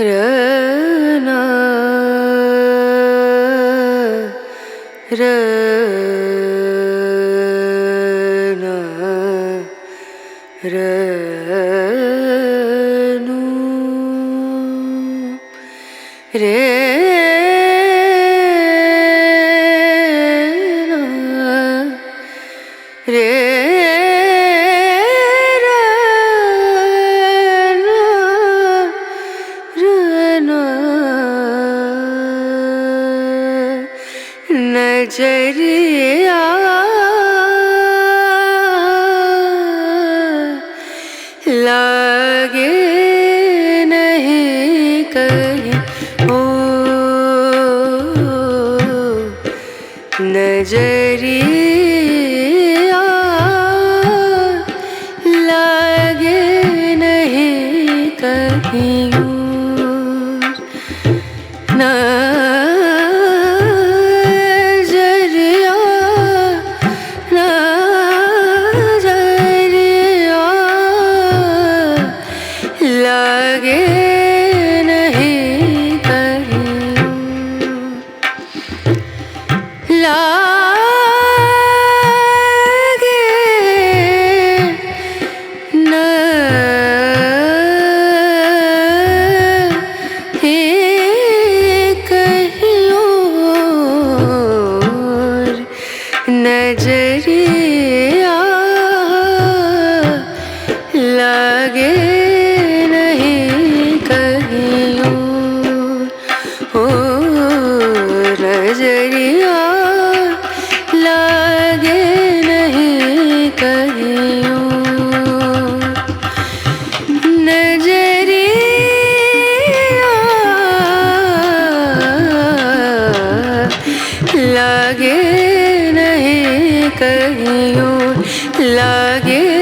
रना रना रनु रे रे नजरिया लागे नहीं कहीं ओ नजरिया लागे नहीं कहीं लागे नहीं कहीं लागे नहीं कहीं और नजरिया लागे नजरिया लागे नहीं कहीं नजरिया लागे नहीं कहीं लागे